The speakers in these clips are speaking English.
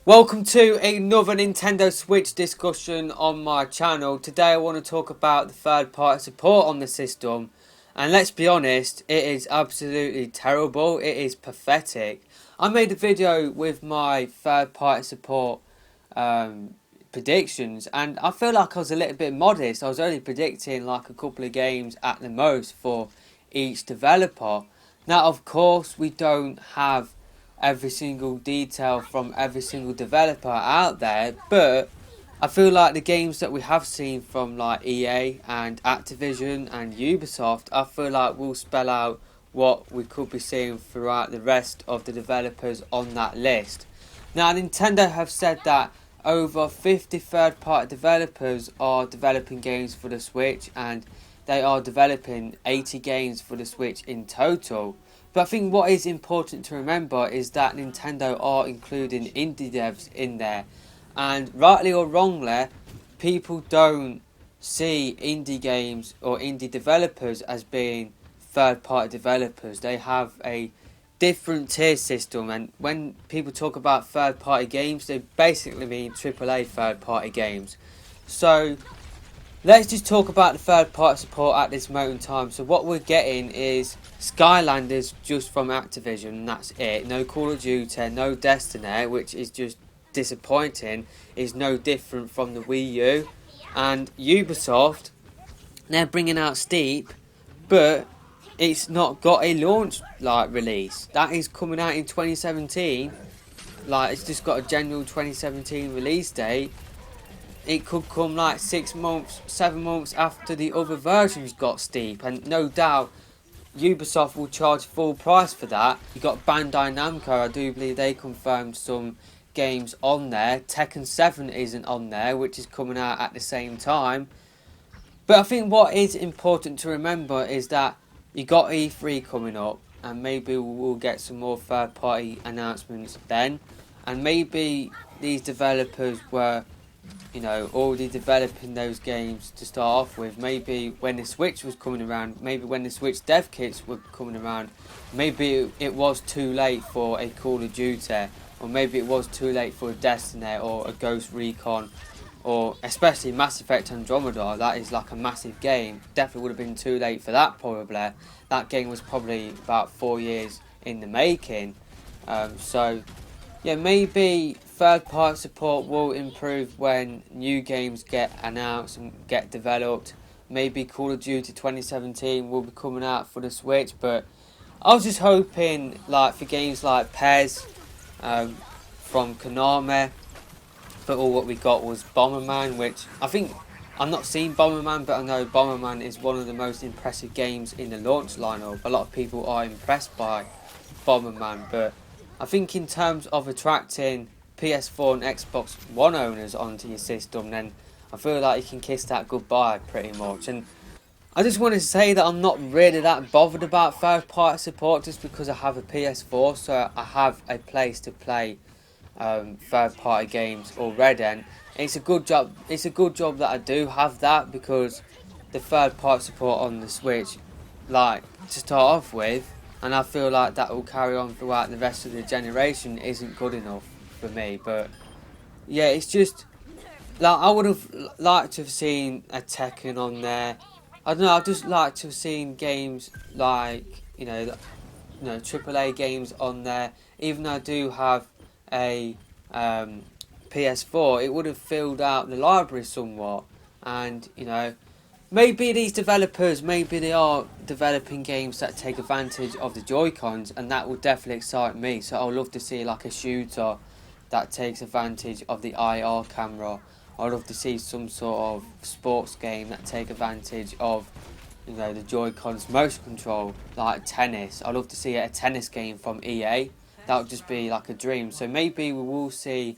Welcome to another Nintendo Switch discussion on my channel. Today I want to talk about the third party support on the system. And let's be honest, it is absolutely terrible. It is pathetic. I made a video with my third party support predictions, and I feel like I was a little bit modest. I was only predicting like a couple of games at the most for each developer. Now of course we don't have every single detail from every single developer out there, but I feel like the games that we have seen from like EA and Activision and Ubisoft, I feel like will spell out what we could be seeing throughout the rest of the developers on that list. Now Nintendo have said that over 50 third party developers are developing games for the Switch, and they are developing 80 games for the Switch in total. But I think what is important to remember is that Nintendo are including indie devs in there. And rightly or wrongly, people don't see indie games or indie developers as being third party developers. They have a different tier system, and when people talk about third party games, they basically mean AAA third party games. So let's just talk about the third party support at this moment in time. So what we're getting is Skylanders just from Activision, and that's it. No Call of Duty, no Destiny, which is just disappointing. Is no different from the Wii U. And Ubisoft, they're bringing out Steep, but it's not got a launch release. That is coming out in 2017. It's just got a general 2017 release date. It could come like 6 months, 7 months after the other versions got Steep, and no doubt Ubisoft will charge full price for that. You got Bandai Namco, I do believe they confirmed some games on there. Tekken 7 isn't on there, which is coming out at the same time. But I think what is important to remember is that you got E3 coming up, and maybe we'll get some more third party announcements then. And maybe these developers were already developing those games to start off with. Maybe when the Switch was coming around, maybe when the Switch dev kits were coming around, maybe it was too late for a Call of Duty, or maybe it was too late for a Destiny or a Ghost Recon, or especially Mass Effect Andromeda. That is like a massive game. Definitely would have been too late for that probably. That game was probably about 4 years in the making. So yeah, maybe third party support will improve when new games get announced and get developed. Maybe Call of Duty 2017 will be coming out for the Switch, but I was just hoping for games like PES from Konami, but all what we got was Bomberman, which I think I'm not seen Bomberman, but I know Bomberman is one of the most impressive games in the launch lineup. A lot of people are impressed by Bomberman, but I think in terms of attracting PS4 and Xbox One owners onto your system, then I feel like you can kiss that goodbye pretty much. And I just want to say that I'm not really that bothered about third party support just because I have a PS4, so I have a place to play third party games already, and it's a good job. It's a good job that I do have that, because the third party support on the Switch, to start off with, and I feel like that will carry on throughout the rest of the generation, isn't good enough for me. But yeah, it's just I would have liked to have seen a Tekken on there. I don't know. I'd just like to have seen games AAA games on there. Even though I do have a PS4, it would have filled out the library somewhat, and maybe these developers, maybe they are developing games that take advantage of the Joy-Cons, and that would definitely excite me. So I'd love to see like a shooter that takes advantage of the IR camera. I'd love to see some sort of sports game that take advantage of the Joy-Cons motion control, like tennis. I'd love to see a tennis game from EA. That would just be like a dream. So maybe we will see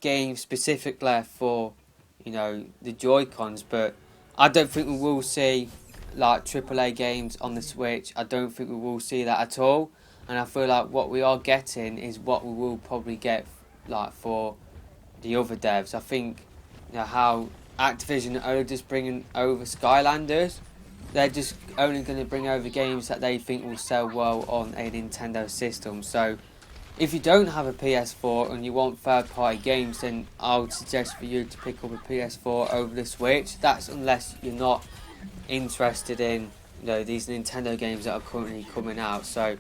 games specifically for the Joy-Cons, but I don't think we will see like AAA games on the Switch. I don't think we will see that at all, and I feel like what we are getting is what we will probably get for the other devs. I think how Activision are just bringing over Skylanders. They're just only going to bring over games that they think will sell well on a Nintendo system. So if you don't have a PS4 and you want third-party games, then I would suggest for you to pick up a PS4 over the Switch. That's unless you're not interested in, you know, these Nintendo games that are currently coming out. So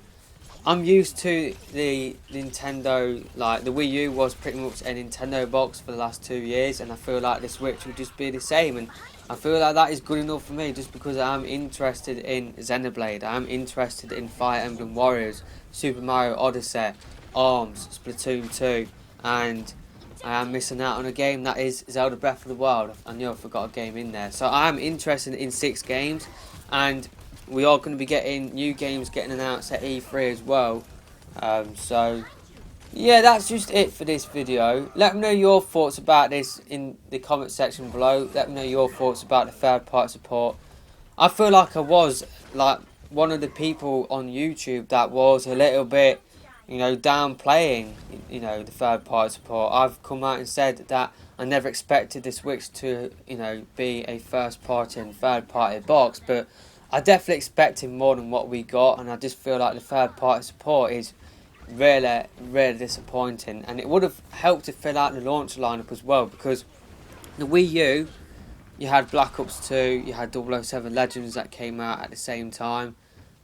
I'm used to the Nintendo, like the Wii U was pretty much a Nintendo box for the last 2 years, and I feel like the Switch will just be the same, and I feel like that is good enough for me, just because I'm interested in Xenoblade, I'm interested in Fire Emblem Warriors, Super Mario Odyssey, ARMS, Splatoon 2, and I am missing out on a game that is Zelda Breath of the Wild. I know I forgot a game in there. So I'm interested in 6 games, and we are going to be getting new games getting announced at E3 as well. So yeah, that's just it for this video. Let me know your thoughts about this in the comment section below. Let me know your thoughts about the third party support. I feel like I was like one of the people on YouTube that was a little bit, you know, downplaying, you know, the third party support. I've come out and said that I never expected the Switch to, you know, be a first party and third party box, but I definitely expected more than what we got, and I just feel like the third party support is really, really disappointing, and it would have helped to fill out the launch lineup as well, because the Wii U, you had Black Ops 2, you had 007 Legends that came out at the same time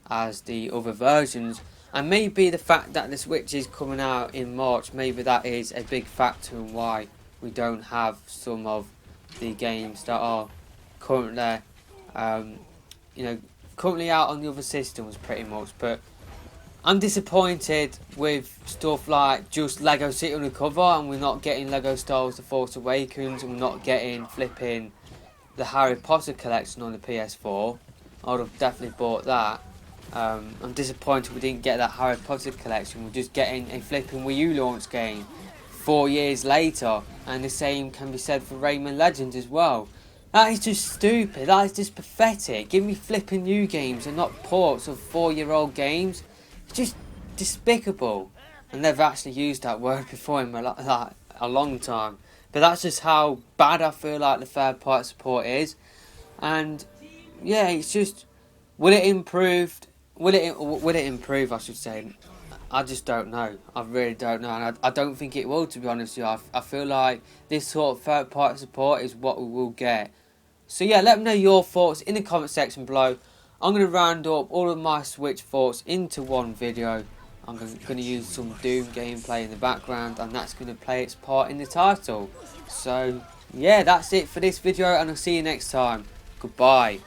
as the other versions, and maybe the fact that the Switch is coming out in March, maybe that is a big factor in why we don't have some of the games that are currently, you know, currently out on the other systems pretty much. But I'm disappointed with stuff like just Lego City Undercover, and we're not getting Lego Star Wars The Force Awakens, and we're not getting flipping the Harry Potter collection on the PS4. I would have definitely bought that. I'm disappointed we didn't get that Harry Potter collection. We're just getting a flipping Wii U launch game 4 years later, and the same can be said for Rayman Legends as well. That is just stupid. That is just pathetic. Give me flipping new games and not ports of 4-year-old games. It's just despicable. I've never actually used that word before in a long time, but that's just how bad I feel like the third party support is. And yeah, it's just, will it improve? Will it improve? I should say. I just don't know. I really don't know, and I don't think it will. To be honest with you, I feel like this sort of third party support is what we will get. So yeah, let me know your thoughts in the comment section below. I'm going to round up all of my Switch thoughts into one video. I'm going to use some Doom gameplay in the background, and that's going to play its part in the title. So yeah, that's it for this video, and I'll see you next time. Goodbye.